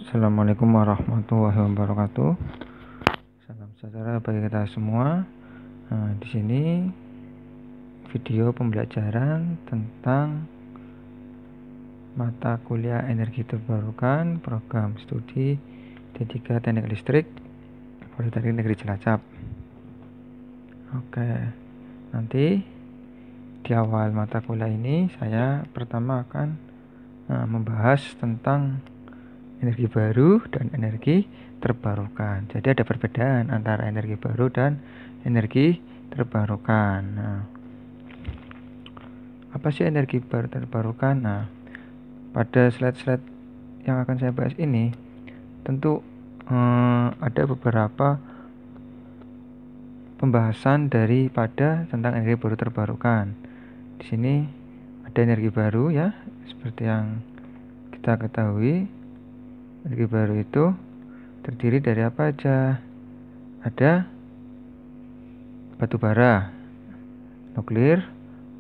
Assalamualaikum warahmatullahi wabarakatuh. Salam sejahtera bagi kita semua. Di sini video pembelajaran tentang mata kuliah energi terbarukan program studi D3 Teknik Listrik Politeknik Negeri Cilacap. Oke, nanti di awal mata kuliah ini saya pertama akan membahas tentang energi baru dan energi terbarukan. Jadi ada perbedaan antara energi baru dan energi terbarukan. Apa sih energi baru terbarukan? Pada slide-slide yang akan saya bahas ini tentu ada beberapa pembahasan daripada tentang energi baru terbarukan. Di sini ada energi baru ya, seperti yang kita ketahui. Energi baru itu terdiri dari apa aja? Ada batu bara, nuklir,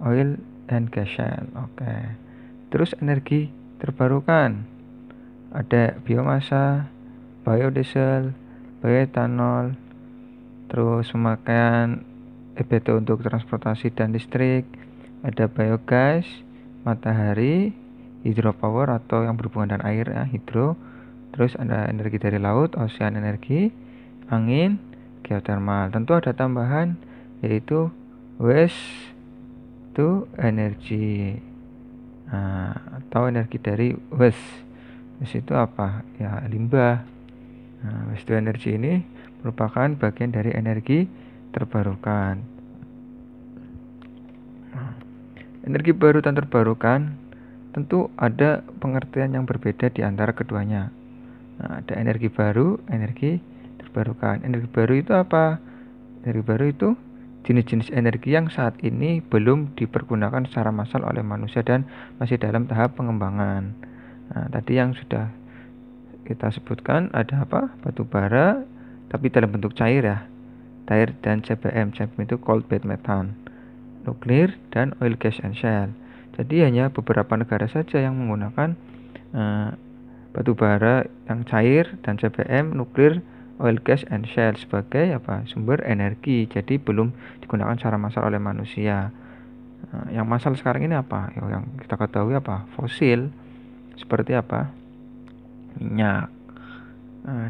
oil, and gas shale. Oke. Terus energi terbarukan ada biomasa, biodiesel, bioetanol, terus pemakaian EBT untuk transportasi dan listrik, ada biogas, matahari, hidropower atau yang berhubungan dengan air ya, hidro. Terus ada energi dari laut, ocean energi, angin, geothermal. Tentu ada tambahan yaitu waste to energy atau energi dari waste. Waste itu apa? Ya limbah. Waste to energy ini merupakan bagian dari energi terbarukan. Energi baru dan terbarukan tentu ada pengertian yang berbeda di antara keduanya. Ada energi baru, energi terbarukan. Energi baru itu apa? Energi baru itu jenis-jenis energi yang saat ini belum dipergunakan secara massal oleh manusia dan masih dalam tahap pengembangan. Tadi yang sudah kita sebutkan ada apa? Batu bara, tapi dalam bentuk cair ya. Cair dan CBM. CBM itu cold bed methane. Nuklir dan oil, gas, and shale. Jadi hanya beberapa negara saja yang menggunakan batu bara yang cair dan CBM, nuklir, oil, gas, and shale sebagai sumber energi. Jadi belum digunakan secara massal oleh manusia. Yang massal sekarang ini apa? Yang kita ketahui apa? Fosil. Seperti apa? Minyak.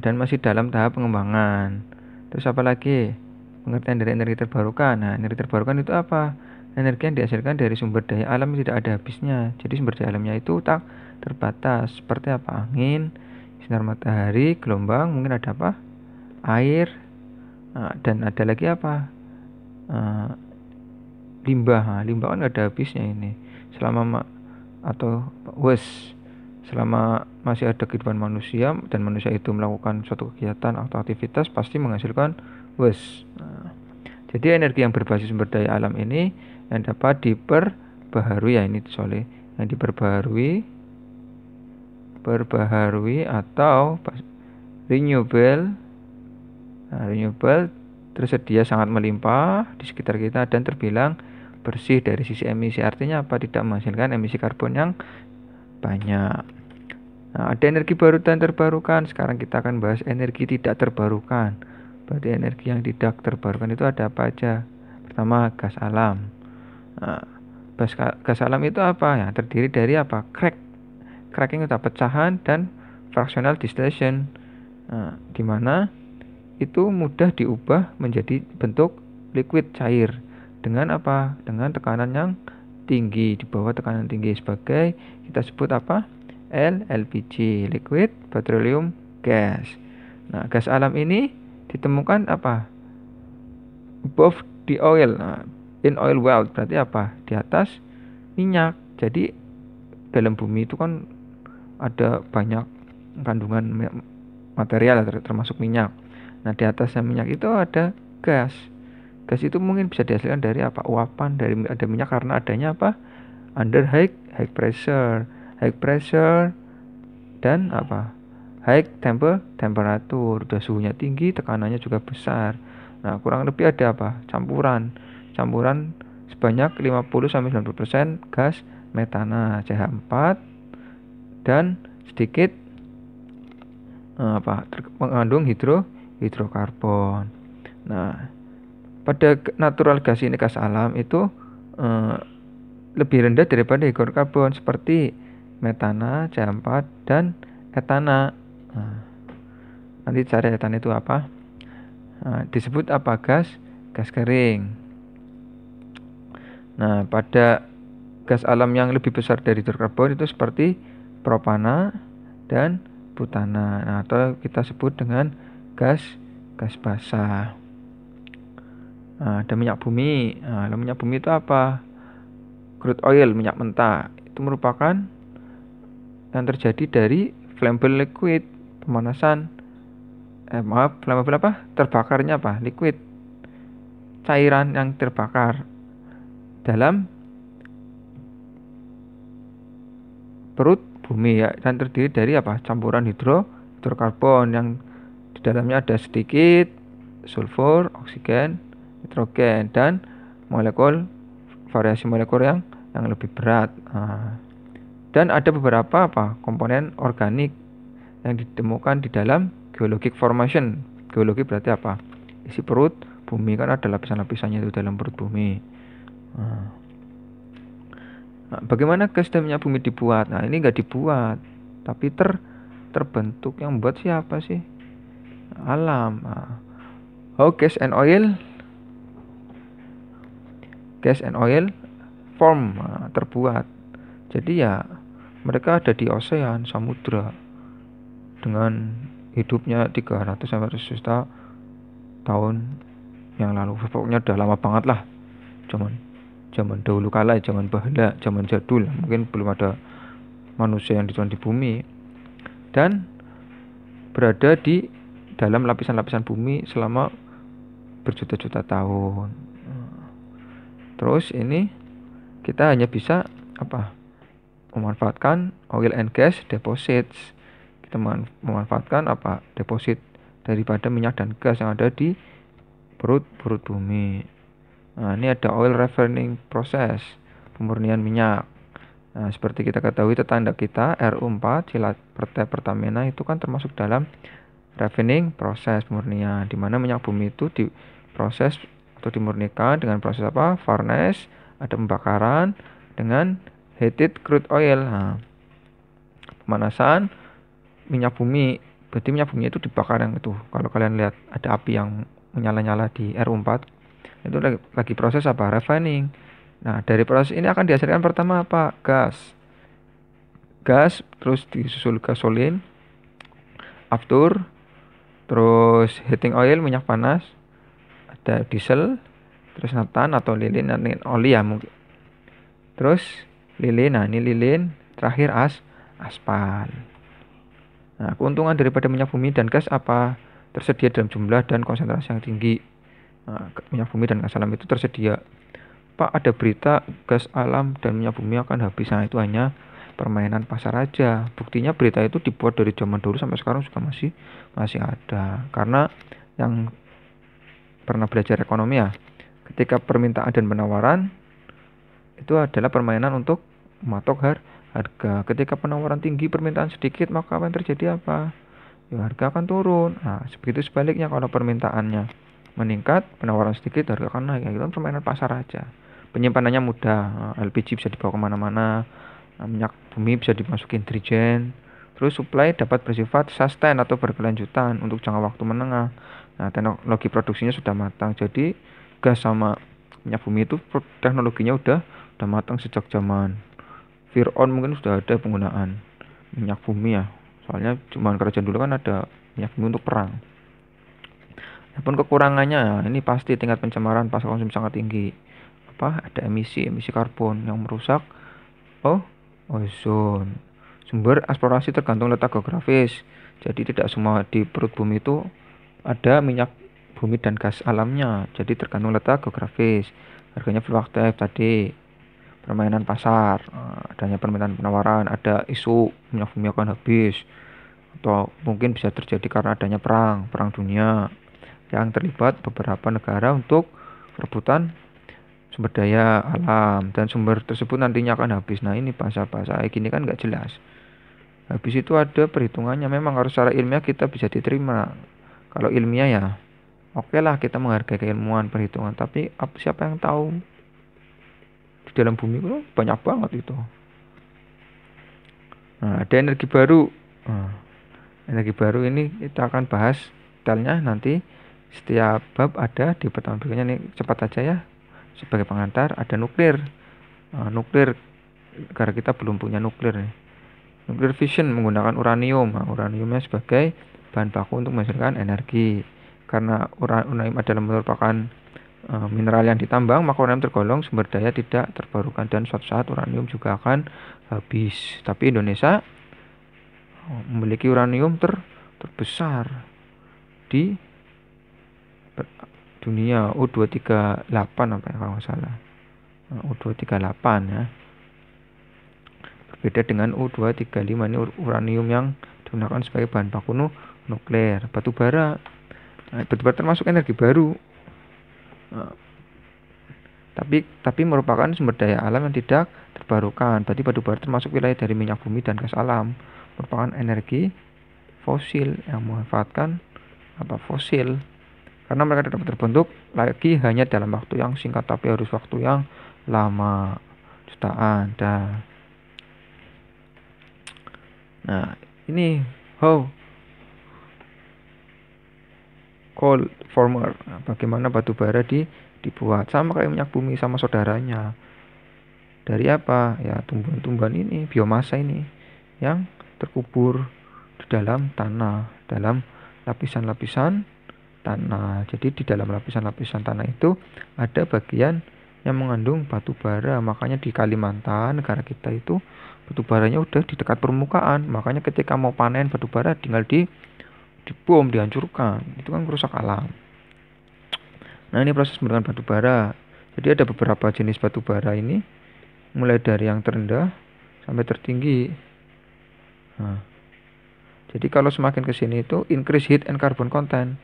Dan masih dalam tahap pengembangan. Terus apa lagi? Pengertian dari energi terbarukan. Energi terbarukan itu apa? Energi yang dihasilkan dari sumber daya alam yang tidak ada habisnya. Jadi sumber daya alamnya itu tak terbatas. Seperti apa? Angin, sinar matahari, gelombang, mungkin ada apa? Air, dan ada lagi apa? Limbah. Limbah kan ada habisnya ini. Selama masih ada kehidupan manusia dan manusia itu melakukan suatu kegiatan atau aktivitas pasti menghasilkan waste. Jadi energi yang berbasis sumber daya alam ini yang dapat diperbaharui ya, ini soalnya yang diperbaharui atau renewable. Renewable tersedia sangat melimpah di sekitar kita dan terbilang bersih dari sisi emisi. Artinya apa? Tidak menghasilkan emisi karbon yang banyak. Ada energi baru dan terbarukan. Sekarang kita akan bahas energi tidak terbarukan. Berarti energi yang tidak terbarukan itu ada apa aja? Pertama, gas alam. Gas alam itu apa ya? Terdiri dari apa? Cracking atau pecahan dan fractional distillation. Di mana itu mudah diubah menjadi bentuk liquid cair dengan apa? Dengan tekanan yang tinggi, di bawah tekanan tinggi, sebagai kita sebut apa? LPG, liquid petroleum gas. Gas alam ini ditemukan apa? Above the oil. In oil wealth berarti apa? Di atas minyak. Jadi dalam bumi itu kan ada banyak kandungan material termasuk minyak. Di atasnya minyak itu ada gas. Gas itu mungkin bisa dihasilkan dari apa? Uapan dari ada minyak karena adanya apa? Under high pressure. High pressure dan apa? High temperatur. Udah suhunya tinggi, tekanannya juga besar. Kurang lebih ada apa? Campuran sebanyak 50-90% gas metana CH4 dan sedikit mengandung hidrokarbon. Nah, pada natural gas ini, gas alam itu lebih rendah daripada hidrokarbon seperti metana, CH4 dan etana. Nah, nanti cari etana itu apa? Disebut apa? Gas kering. Nah, pada gas alam yang lebih besar dari hidrokarbon itu seperti propana dan butana. Nah, atau kita sebut dengan gas basah. Nah, ada minyak bumi. Nah, minyak bumi itu apa? Crude oil, minyak mentah. Itu merupakan yang terjadi dari flammable liquid, pemanasan. Flammable apa? Terbakarnya apa? Liquid. Cairan yang terbakar dalam perut bumi ya, dan terdiri dari apa? Campuran hidrokarbon yang di dalamnya ada sedikit sulfur, oksigen, nitrogen dan variasi molekul yang lebih berat. Dan ada beberapa komponen organik yang ditemukan di dalam geologic formation. Geologi berarti apa? Isi perut bumi, kan ada lapisan-lapisannya itu dalam perut bumi. Bagaimana gas dan minyak bumi dibuat? Nah, ini nggak dibuat, tapi terbentuk. Yang membuat siapa sih? Alam. How gas and oil form, terbuat. Jadi ya mereka ada di ocean, samudra, dengan hidupnya 300 sampai 400 juta tahun yang lalu. Pokoknya udah lama banget lah. Zaman dahulu kala, zaman bahala, zaman jadul. Mungkin belum ada manusia yang di bumi. Dan berada di dalam lapisan-lapisan bumi selama berjuta-juta tahun. Terus ini kita hanya bisa memanfaatkan oil and gas deposits. Kita memanfaatkan deposit daripada minyak dan gas yang ada di perut bumi. Nah, ini ada oil refining process, pemurnian minyak. Nah, seperti kita ketahui tetangga kita RU4 Cilat Pertamina itu kan termasuk dalam refining proses, pemurnian, di mana minyak bumi itu diproses atau dimurnikan dengan proses furnace, ada pembakaran dengan heated crude oil. Nah, pemanasan minyak bumi, berarti minyak bumi itu dibakar yang itu. Kalau kalian lihat ada api yang menyala-nyala di RU4, itu lagi proses refining. Nah, dari proses ini akan dihasilkan pertama gas, terus disusul gasolin, aftur, terus heating oil, minyak panas, ada diesel, terus naftan atau lilin, oli ya mungkin, terus lilin. Nah, ini lilin, terakhir aspal. Nah, keuntungan daripada minyak bumi dan gas apa? Tersedia dalam jumlah dan konsentrasi yang tinggi. Nah, minyak bumi dan gas alam itu tersedia. Pak, ada berita gas alam dan minyak bumi akan habis. Nah, itu hanya permainan pasar aja. Buktinya berita itu dibuat dari zaman dulu sampai sekarang juga masih ada. Karena yang pernah belajar ekonomi ya, ketika permintaan dan penawaran itu adalah permainan untuk mematok harga. Ketika penawaran tinggi, permintaan sedikit, maka apa yang terjadi apa? Ya, harga akan turun. Nah, begitu sebaliknya, kalau permintaannya meningkat, penawaran sedikit, harga akan naik. Itu kan permainan pasar aja. Penyimpanannya mudah. LPG bisa dibawa kemana-mana. Minyak bumi bisa dimasukin dirigen. Terus supply dapat bersifat sustain atau berkelanjutan untuk jangka waktu menengah. Nah, teknologi produksinya sudah matang. Jadi gas sama minyak bumi itu teknologinya udah matang sejak zaman Fir'aun, mungkin sudah ada penggunaan minyak bumi ya. Soalnya cuma kerajaan dulu kan ada minyak bumi untuk perang. Walaupun kekurangannya, ini pasti tingkat pencemaran pasca konsumsi sangat tinggi. Ada emisi karbon yang merusak ozon. Sumber eksplorasi tergantung letak geografis. Jadi tidak semua di perut bumi itu ada minyak bumi dan gas alamnya. Jadi tergantung letak geografis. Harganya fluktuatif tadi. Permainan pasar, adanya permintaan penawaran, ada isu minyak bumi akan habis, atau mungkin bisa terjadi karena adanya perang dunia yang terlibat beberapa negara untuk perebutan sumber daya alam, dan sumber tersebut nantinya akan habis. Nah, ini bahasa kayak gini kan nggak jelas. Habis itu ada perhitungannya, memang harus secara ilmiah kita bisa diterima. Kalau ilmiah ya oke lah, kita menghargai keilmuan perhitungan, tapi siapa yang tahu di dalam bumi itu banyak banget itu. Nah, ada energi baru. Nah, energi baru ini kita akan bahas detailnya nanti. Setiap bab ada di pertemuan berikutnya. Nih cepat aja ya. Sebagai pengantar ada nuklir. Nuklir, karena kita belum punya nuklir nih. Nuklir fission menggunakan uranium. Nah, uraniumnya sebagai bahan baku untuk menghasilkan energi. Karena uranium adalah merupakan mineral yang ditambang, maka uranium tergolong sumber daya tidak terbarukan, dan suatu saat uranium juga akan habis. Tapi Indonesia memiliki uranium terbesar di dunia, U238 apa ya kalau nggak salah. U238 ya. Berbeda dengan U235, ini uranium yang digunakan sebagai bahan baku nuklir. Batu bara. Batu bara termasuk energi baru. Tapi merupakan sumber daya alam yang tidak terbarukan. Berarti batu bara termasuk wilayah dari minyak bumi dan gas alam. Merupakan energi fosil yang memanfaatkan fosil. Karena mereka dapat terbentuk lagi hanya dalam waktu yang singkat, tapi harus waktu yang lama, jutaan. Nah, ini how coal former, bagaimana batu bara dibuat, sama kayak minyak bumi sama saudaranya. Dari apa? Ya tumbuhan-tumbuhan ini, biomasa ini yang terkubur di dalam tanah, dalam lapisan-lapisan tanah. Jadi di dalam lapisan-lapisan tanah itu ada bagian yang mengandung batu bara. Makanya di Kalimantan, negara kita itu batu baranya udah di dekat permukaan. Makanya ketika mau panen batu bara tinggal dibom, dihancurkan. Itu kan merusak alam. Nah, ini proses pembentukan batu bara. Jadi ada beberapa jenis batu bara ini, mulai dari yang terendah sampai tertinggi. Nah, jadi kalau semakin ke sini itu increase heat and carbon content.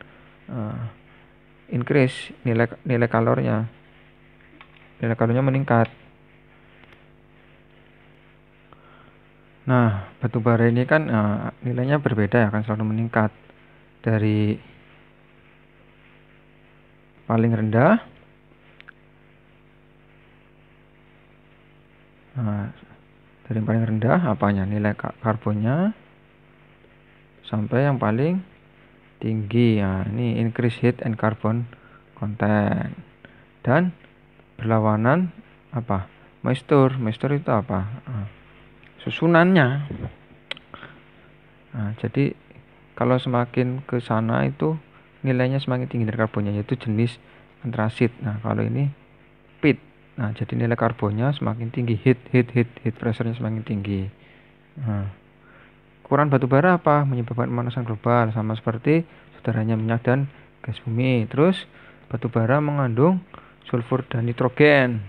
Increase nilai kalornya meningkat. Nah, batu bara ini kan nilainya berbeda ya, akan selalu meningkat dari paling rendah dari paling rendah apanya, nilai karbonnya, sampai yang paling tinggi. Nah, ini increase heat and carbon content. Dan berlawanan moisture itu apa? Susunannya. Nah, jadi kalau semakin ke sana itu nilainya semakin tinggi dari karbonnya, yaitu jenis antrasit. Nah, kalau ini pit. Nah, jadi nilai karbonnya semakin tinggi, heat pressure-nya semakin tinggi. Nah, ukuran batu bara apa? Menyebabkan pemanasan global, sama seperti saudaranya minyak dan gas bumi. Terus batu bara mengandung sulfur dan nitrogen,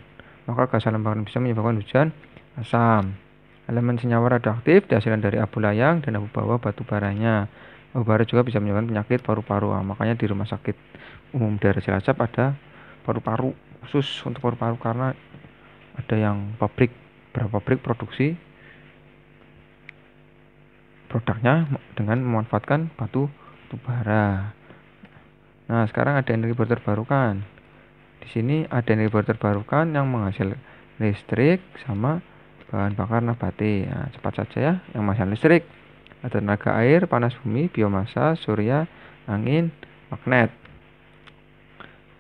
maka gas alam bakar bisa menyebabkan hujan asam. Elemen senyawa radioaktif dihasilkan dari abu layang dan abu bawah batu baranya. Abu bara juga bisa menyebabkan penyakit paru-paru. Makanya di rumah sakit umum daerah Cilacap ada paru-paru khusus untuk paru-paru, karena ada yang beberapa pabrik produksi produknya dengan memanfaatkan batu bara. Nah, sekarang ada energi baru terbarukan. Di sini ada energi baru terbarukan yang menghasilkan listrik sama bahan bakar nabati. Nah, cepat saja ya, yang menghasilkan listrik ada tenaga air, panas bumi, biomasa, surya, angin, magnet.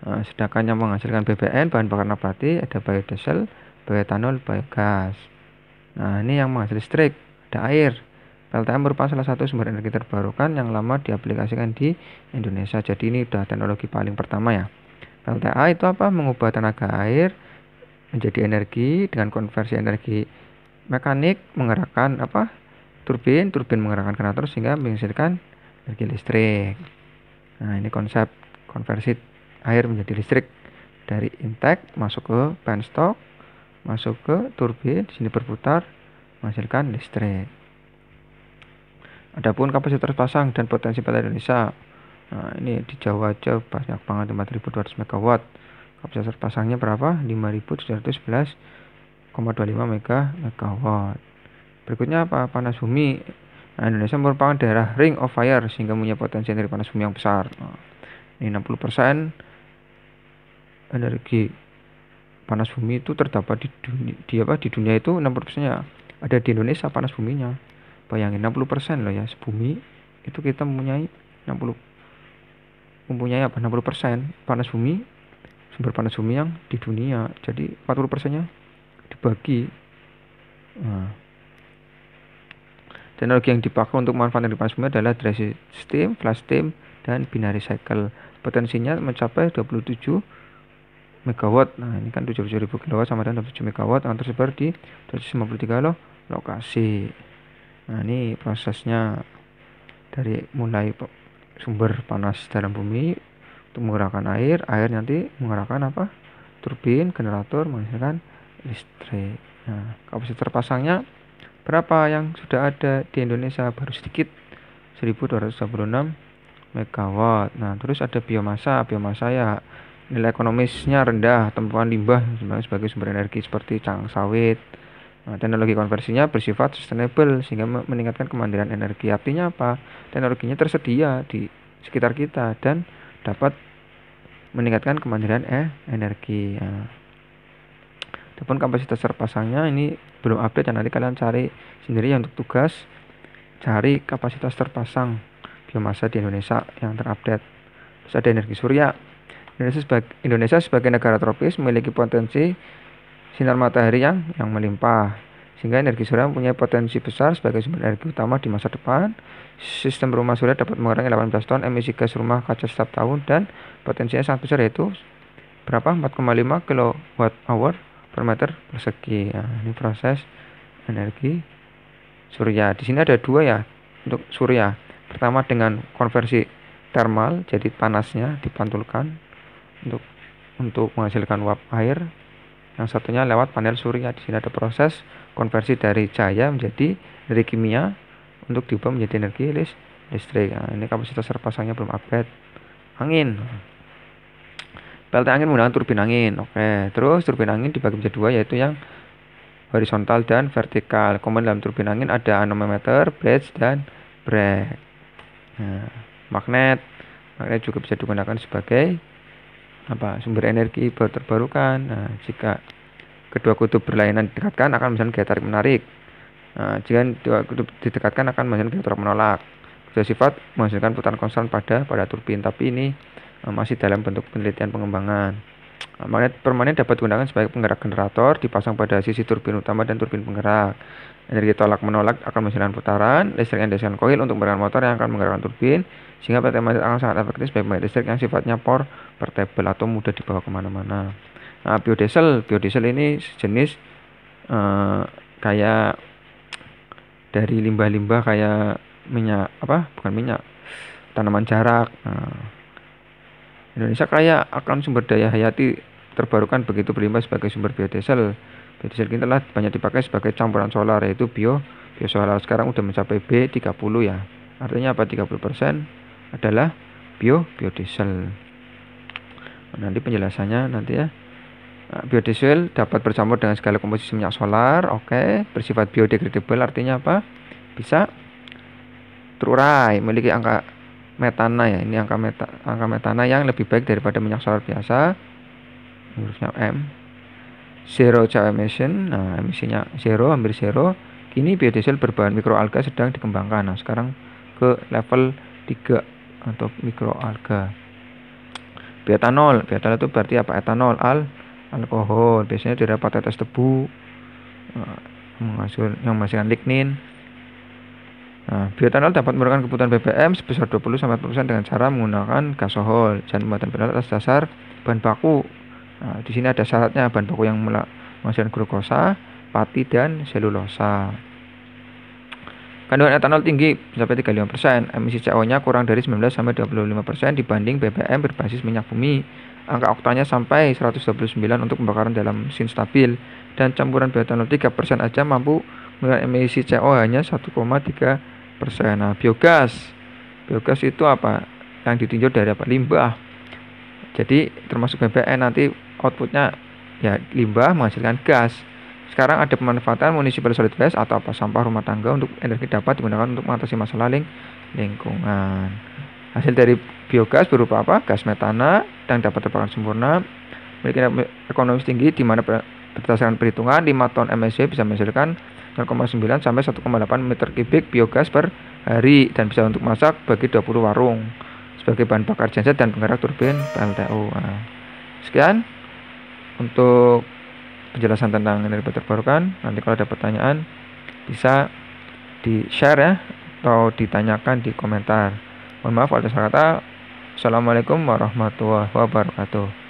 Nah, sedangkan yang menghasilkan BBN, bahan bakar nabati, ada biodiesel, bioetanol, biogas. Nah, ini yang menghasilkan listrik, ada air. PLTA merupakan salah satu sumber energi terbarukan yang lama diaplikasikan di Indonesia. Jadi ini udah teknologi paling pertama ya. PLTA itu apa? Mengubah tenaga air menjadi energi dengan konversi energi mekanik, menggerakkan turbin menggerakkan generator sehingga menghasilkan energi listrik. Nah, ini konsep konversi air menjadi listrik, dari intake masuk ke penstock, masuk ke turbin, di sini berputar menghasilkan listrik. Adapun kapasitor pasang dan potensi PLTA Indonesia. Nah, ini di Jawa aja banyak banget, 4.200 MW. Kapasitor pasangnya berapa? 5.711,25 MW. Berikutnya apa? Panas bumi. Nah, Indonesia merupakan daerah ring of fire sehingga punya potensi energi panas bumi yang besar. Nah, ini 60% energi panas bumi itu terdapat di dunia itu 60%-nya ada di Indonesia panas buminya. Bayangin 60% loh ya, sebumi itu kita mempunyai 60% panas bumi, sumber panas bumi yang di dunia. Jadi 40%-nya dibagi. Nah, teknologi yang dipakai untuk manfaat energi panas bumi adalah dry steam, flash steam, dan binary cycle. Potensinya mencapai 27 megawatt. Nah, ini kan 77.000 kW sama dengan 27 megawatt yang tersebar di 253 lokasi. Nah, ini prosesnya dari mulai sumber panas dalam bumi untuk menggerakkan air nanti menggerakkan apa? Turbin, generator menghasilkan listrik. Nah, kapasitor pasangnya berapa yang sudah ada di Indonesia? Baru sedikit, 1226 megawatt. Nah, terus ada biomasa ya nilai ekonomisnya rendah, temuan limbah sebagai sumber energi seperti cangkang sawit. Nah, teknologi konversinya bersifat sustainable sehingga meningkatkan kemandirian energi. Artinya apa? Teknologinya tersedia di sekitar kita dan dapat meningkatkan kemandirian energi. Nah, adapun kapasitas terpasangnya ini belum update dan nanti kalian cari sendiri ya untuk tugas cari kapasitas terpasang biomasa di Indonesia yang terupdate. Terus ada energi surya. Indonesia sebagai negara tropis memiliki potensi sinar matahari yang melimpah sehingga energi surya mempunyai potensi besar sebagai sumber energi utama di masa depan. Sistem rumah surya dapat mengurangi 18 ton emisi gas rumah kaca setiap tahun dan potensinya sangat besar yaitu berapa? 4,5 kWh per meter persegi. Nah, ini proses energi surya. Di sini ada dua ya untuk surya. Pertama dengan konversi thermal, jadi panasnya dipantulkan untuk menghasilkan uap air. Yang satunya lewat panel surya. Di sini ada proses konversi dari cahaya menjadi energi kimia untuk diubah menjadi energi listrik. Nah, ini kapasitas terpasangnya belum update. Angin. PLT angin menggunakan turbin angin. Oke, terus turbin angin dibagi menjadi dua yaitu yang horizontal dan vertikal. Komponen dalam turbin angin ada anemometer, blades, dan brake. Nah, magnet juga bisa digunakan sebagai sumber energi terbarukan. Nah, jika kedua kutub berlainan didekatkan akan menghasilkan gaya tarik menarik. Nah, jika dua kutub didekatkan akan menghasilkan gaya tolak menolak. Kedua sifat menghasilkan putaran konstan pada turbin, tapi ini masih dalam bentuk penelitian pengembangan. Magnet permanen dapat digunakan sebagai penggerak generator, dipasang pada sisi turbin utama dan turbin penggerak. Energi tolak menolak akan menghasilkan putaran listrik yang dihasilkan koil untuk menggerakkan motor yang akan menggerakkan turbin, sehingga PT magnet akan sangat efektif sebagai magnet listrik yang sifatnya portable atau mudah dibawa kemana-mana. Nah, biodiesel ini sejenis kayak dari limbah-limbah kayak minyak tanaman jarak. Nah, Indonesia kaya akan sumber daya hayati terbarukan begitu berlimpah sebagai sumber biodiesel. Biodiesel ini telah banyak dipakai sebagai campuran solar yaitu biosolar. Sekarang udah mencapai B30 ya. Artinya apa? 30% adalah biodiesel. Nanti penjelasannya nanti ya. Nah, biodiesel dapat bercampur dengan segala komposisi minyak solar. Oke, bersifat biodegradable artinya apa? Bisa terurai, memiliki angka metana ya. Ini angka metana yang lebih baik daripada minyak solar biasa. Hurufnya M. Zero CO emission. Nah, emisinya hampir zero. Kini biodiesel berbahan mikroalga sedang dikembangkan. Nah, sekarang ke level 3 atau mikroalga. Bioetanol itu berarti apa? Etanol, alkohol. Biasanya didapat tetes tebu yang menghasilkan lignin. Nah, bioetanol dapat merupakan kebutuhan BBM sebesar 20-40% dengan cara menggunakan gasohol dan pembuatan bioetanol atas dasar bahan baku. Nah, di sini ada syaratnya bahan baku yang menghasilkan glukosa, pati, dan selulosa. Kandungan etanol tinggi mencapai 35%, emisi CO-nya kurang dari 19-25% dibanding BBM berbasis minyak bumi. Angka oktannya sampai 129 untuk pembakaran dalam mesin stabil dan campuran bioetanol 3% aja mampu mengurangi emisi CO hanya 1,3%. Nah, biogas itu apa? Yang ditinjau dari apa? Limbah. Jadi termasuk BBM nanti outputnya ya limbah menghasilkan gas Sekarang ada pemanfaatan municipal solid waste atau apa sampah rumah tangga untuk energi dapat digunakan untuk mengatasi masalah lingkungan. Hasil dari biogas berupa apa? Gas metana yang dapat terbakar sempurna, memiliki nilai ekonomis tinggi di mana berdasarkan perhitungan 5 ton MSC bisa menghasilkan 0,9 sampai 1,8 meter kubik biogas per hari dan bisa untuk masak bagi 20 warung sebagai bahan bakar genset dan penggerak turbin PLTU. Nah, sekian untuk penjelasan tentang energi terbarukan. Nanti kalau ada pertanyaan bisa di-share ya atau ditanyakan di komentar. Mohon maaf kalau ada salah kata. Assalamualaikum warahmatullahi wabarakatuh.